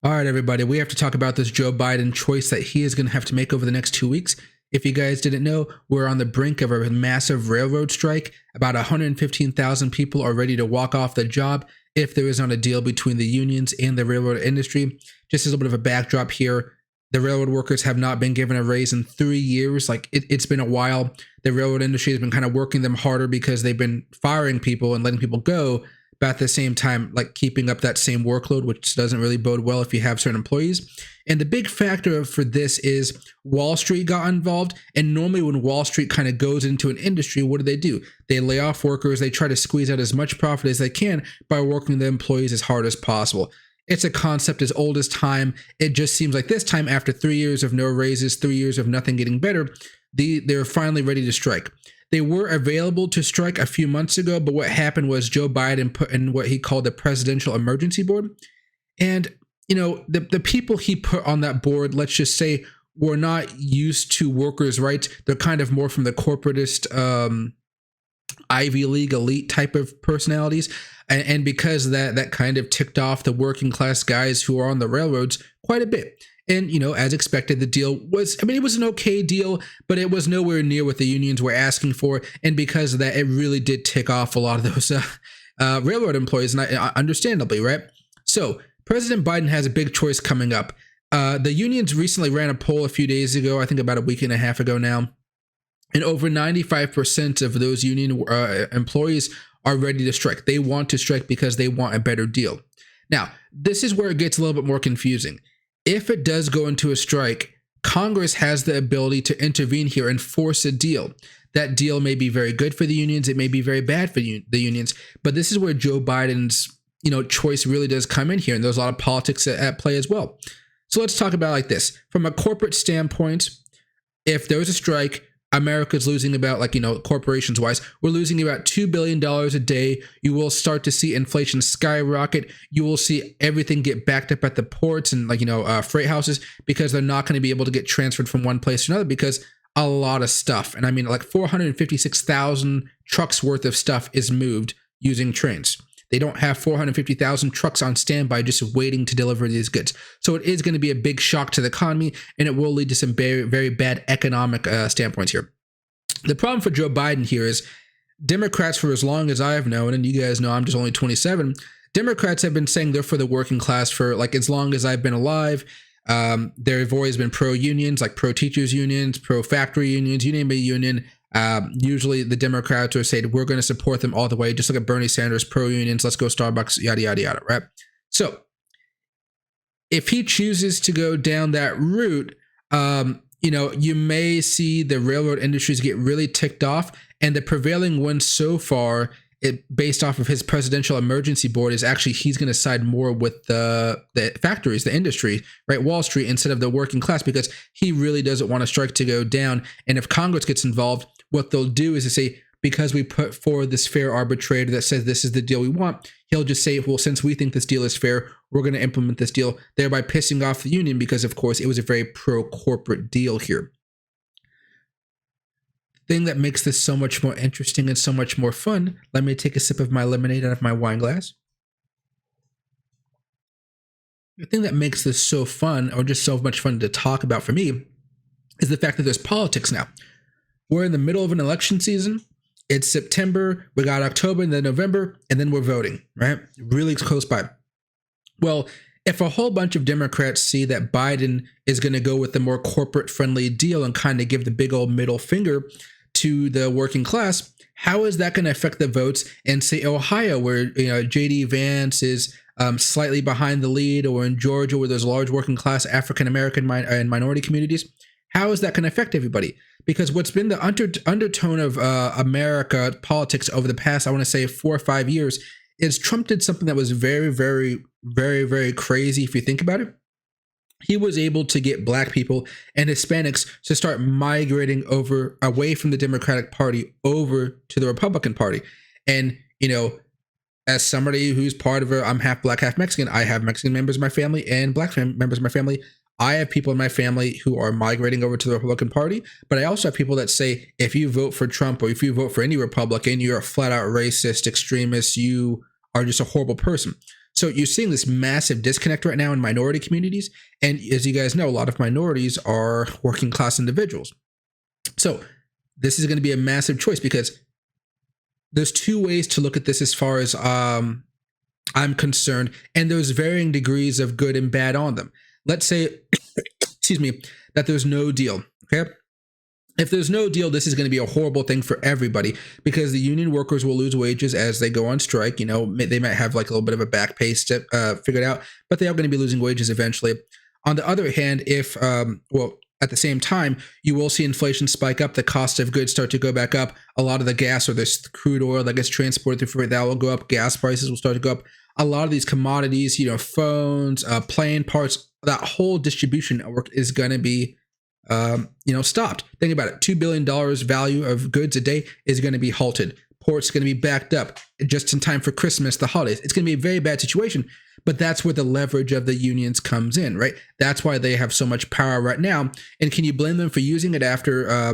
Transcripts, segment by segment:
All right, everybody, we have to talk about this Joe Biden choice that he is going to have to make over the next 2 weeks. If you guys didn't know, we're on the brink of a massive railroad strike. About 115,000 people are ready to walk off the job if there is not a deal between the unions and the railroad industry. Just as a little bit of a backdrop here, the railroad workers have not been given a raise in 3 years. It's been a while. The railroad industry has been kind of working them harder because they've been firing people and letting people go, but at the same time, like keeping up that same workload, which doesn't really bode well if you have certain employees. And the big factor for this is Wall Street got involved. And normally when Wall Street kind of goes into an industry, what do? They lay off workers. They try to squeeze out as much profit as they can by working the employees as hard as possible. It's a concept as old as time. It just seems like this time, after 3 years of no raises, 3 years of nothing getting better, they're finally ready to strike. They were available to strike a few months ago, but what happened was Joe Biden put in what he called the Presidential Emergency Board. And, the people he put on that board, let's just say, were not used to workers' rights. They're kind of more from the corporatist Ivy League elite type of personalities. And because that kind of ticked off the working class guys who are on the railroads quite a bit. And, as expected, the deal was, it was an okay deal, but it was nowhere near what the unions were asking for. And because of that, it really did tick off a lot of those railroad employees, and understandably, right? So President Biden has a big choice coming up. The unions recently ran a poll a few days ago, I think about a week and a half ago now. And over 95% of those union employees are ready to strike. They want to strike because they want a better deal. Now, this is where it gets a little bit more confusing. If it does go into a strike, Congress has the ability to intervene here and force a deal. That deal may be very good for the unions. It may be very bad for the unions. But this is where Joe Biden's choice really does come in here. And there's a lot of politics at play as well. So let's talk about it like this. From a corporate standpoint, if there's a strike, America's losing about, corporations wise, we're losing about $2 billion a day. You will start to see inflation skyrocket. You will see everything get backed up at the ports and freight houses, because they're not going to be able to get transferred from one place to another, because a lot of stuff, and 456,000 trucks worth of stuff is moved using trains. They don't have 450,000 trucks on standby just waiting to deliver these goods. So it is going to be a big shock to the economy, and it will lead to some very, very bad economic standpoints here. The problem for Joe Biden here is Democrats, for as long as I've known, and you guys know I'm just only 27, Democrats have been saying they're for the working class for as long as I've been alive. They've always been pro-unions, like pro-teachers unions, pro-factory unions, you name a union. Usually the Democrats are saying we're going to support them all the way. Just look at Bernie Sanders, pro-unions, let's go Starbucks, yada, yada, yada, right? So if he chooses to go down that route, you may see the railroad industries get really ticked off, and the prevailing one so far, based off of his presidential emergency board, is actually he's going to side more with the factories, the industry, right, Wall Street, instead of the working class, because he really doesn't want a strike to go down. And if Congress gets involved, what they'll do is to say, because we put forward this fair arbitrator that says this is the deal we want, he'll just say, well, since we think this deal is fair, we're going to implement this deal, thereby pissing off the union, because of course it was a very pro-corporate deal here. Thing that makes this so much more interesting and so much more fun, let me take a sip of my lemonade out of my wine glass. The thing that makes this so fun, or just so much fun to talk about for me, is the fact that there's politics now. We're in the middle of an election season. It's September, we got October and then November, and then we're voting, right? Really close by. Well, if a whole bunch of Democrats see that Biden is going to go with the more corporate-friendly deal and kind of give the big old middle finger to the working class, how is that going to affect the votes in, say, Ohio, where J.D. Vance is slightly behind the lead, or in Georgia, where there's large working class African American and minority communities? How is that going to affect everybody? Because what's been the undertone of America politics over the past, I want to say, 4 or 5 years, is Trump did something that was very, very, very, very crazy if you think about it. He was able to get Black people and Hispanics to start migrating away from the Democratic Party over to the Republican Party. And, as somebody who's part of I'm half Black, half Mexican, I have Mexican members of my family and Black members of my family. I have people in my family who are migrating over to the Republican Party, but I also have people that say, if you vote for Trump or if you vote for any Republican, you're a flat out racist extremist. You are just a horrible person. So you're seeing this massive disconnect right now in minority communities. And as you guys know, a lot of minorities are working class individuals. So this is going to be a massive choice because there's two ways to look at this as far as I'm concerned, and there's varying degrees of good and bad on them. Let's say, excuse me, that there's no deal. Okay. If there's no deal, this is going to be a horrible thing for everybody because the union workers will lose wages as they go on strike. You know, they might have like a little bit of a back pay step figured out, but they are going to be losing wages eventually. On the other hand, if, at the same time, you will see inflation spike up, the cost of goods start to go back up. A lot of the gas or this crude oil that gets transported through freight, that will go up. Gas prices will start to go up. A lot of these commodities, phones, plane parts, that whole distribution network is going to be stopped. Think about it. $2 billion value of goods a day is going to be halted. Ports going to be backed up just in time for Christmas, the holidays. It's going to be a very bad situation, but that's where the leverage of the unions comes in, right? That's why they have so much power right now. And can you blame them for using it after, I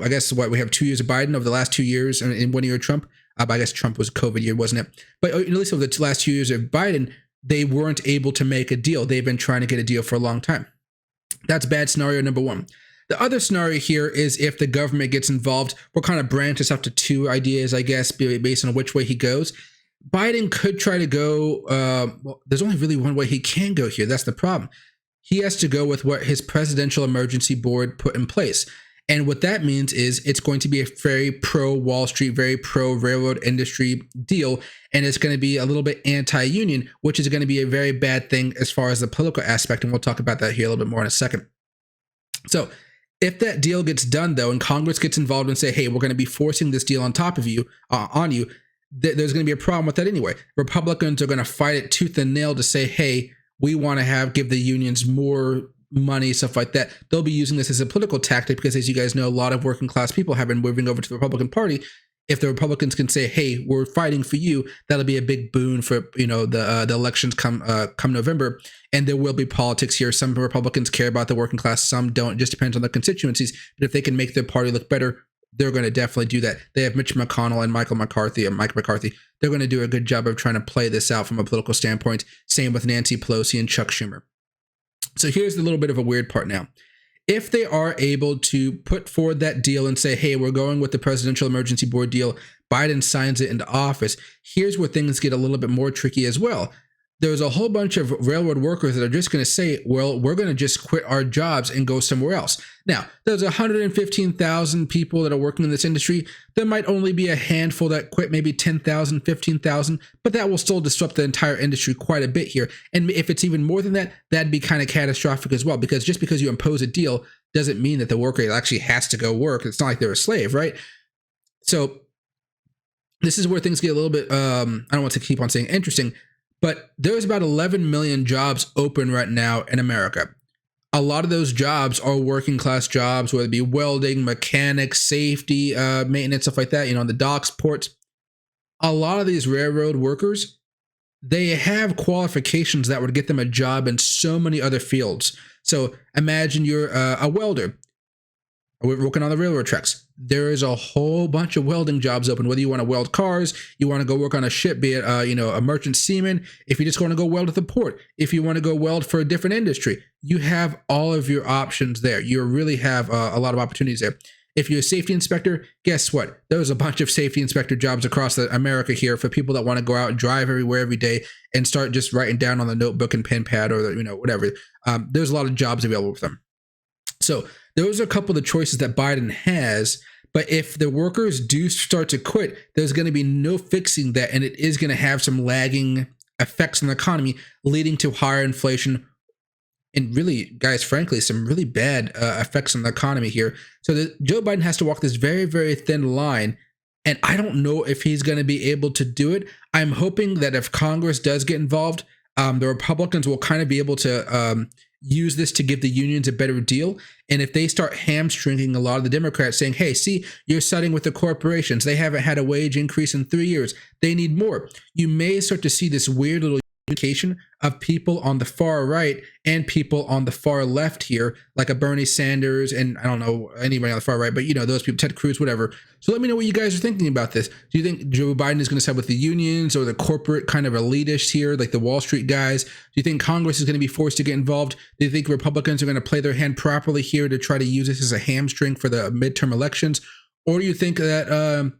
guess we have 2 years of Biden over the last 2 years and 1 year of Trump. I guess Trump was a COVID year, wasn't it? But at least over the last 2 years of Biden, they weren't able to make a deal. They've been trying to get a deal for a long time. That's bad scenario number one. The other scenario here is if the government gets involved. We'll kind of branch this up to two ideas, I guess, based on which way he goes. Biden could try to go, there's only really one way he can go here. That's the problem. He has to go with what his presidential emergency board put in place. And what that means is it's going to be a very pro-Wall Street, very pro-railroad industry deal. And it's going to be a little bit anti-union, which is going to be a very bad thing as far as the political aspect. And we'll talk about that here a little bit more in a second. So if that deal gets done, though, and Congress gets involved and say, hey, we're going to be forcing this deal on top of you, on you, there's going to be a problem with that anyway. Republicans are going to fight it tooth and nail to say, hey, we want to give the unions more money, stuff like that. They'll be using this as a political tactic because, as you guys know, a lot of working class people have been moving over to the Republican Party. If the Republicans can say, hey, we're fighting for you, that'll be a big boon for, the elections come November. And there will be politics here. Some Republicans care about the working class, some don't. It just depends on the constituencies. But if they can make their party look better, they're going to definitely do that. They have Mitch McConnell and Mike McCarthy. They're going to do a good job of trying to play this out from a political standpoint. Same with Nancy Pelosi and Chuck Schumer. So here's a little bit of a weird part now. If they are able to put forward that deal and say, hey, we're going with the presidential emergency board deal, Biden signs it into office, here's where things get a little bit more tricky as well. There's a whole bunch of railroad workers that are just going to say, well, we're going to just quit our jobs and go somewhere else. Now, there's 115,000 people that are working in this industry. There might only be a handful that quit, maybe 10,000, 15,000, but that will still disrupt the entire industry quite a bit here. And if it's even more than that, that'd be kind of catastrophic as well, because just because you impose a deal doesn't mean that the worker actually has to go work. It's not like they're a slave, right? So this is where things get a little bit, I don't want to keep on saying interesting, but there's about 11 million jobs open right now in America. A lot of those jobs are working class jobs, whether it be welding, mechanics, safety, maintenance, stuff like that, on the docks, ports. A lot of these railroad workers, they have qualifications that would get them a job in so many other fields. So imagine you're a welder. We're working on the railroad tracks. There is a whole bunch of welding jobs open, whether you want to weld cars, you want to go work on a ship, be it, a merchant seaman, if you just want to go weld at the port, if you want to go weld for a different industry, you have all of your options there. You really have a lot of opportunities there. If you're a safety inspector, guess what? There's a bunch of safety inspector jobs across America here for people that want to go out and drive everywhere every day and start just writing down on the notebook and pen pad or, whatever. There's a lot of jobs available for them. So those are a couple of the choices that Biden has. But if the workers do start to quit, there's going to be no fixing that. And it is going to have some lagging effects on the economy, leading to higher inflation. And really, guys, frankly, some really bad effects on the economy here. So Joe Biden has to walk this very, very thin line. And I don't know if he's going to be able to do it. I'm hoping that if Congress does get involved, the Republicans will kind of be able to use this to give the unions a better deal. And if they start hamstringing a lot of the Democrats saying, hey, see, you're siding with the corporations. They haven't had a wage increase in 3 years. They need more. You may start to see this weird little communication of people on the far right and people on the far left here, like a Bernie Sanders and I don't know anybody on the far right, but you know, those people, Ted Cruz, whatever. So let me know what you guys are thinking about this. Do you think Joe Biden is going to side with the unions or the corporate kind of elitists here, like the Wall Street guys? Do you think Congress is going to be forced to get involved? Do you think Republicans are going to play their hand properly here to try to use this as a hamstring for the midterm elections? Or do you think that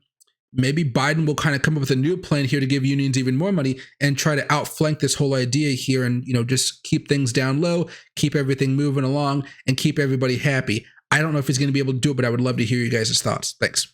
maybe Biden will kind of come up with a new plan here to give unions even more money and try to outflank this whole idea here and, you know, just keep things down low, keep everything moving along and keep everybody happy? I don't know if he's going to be able to do it, but I would love to hear you guys' thoughts. Thanks.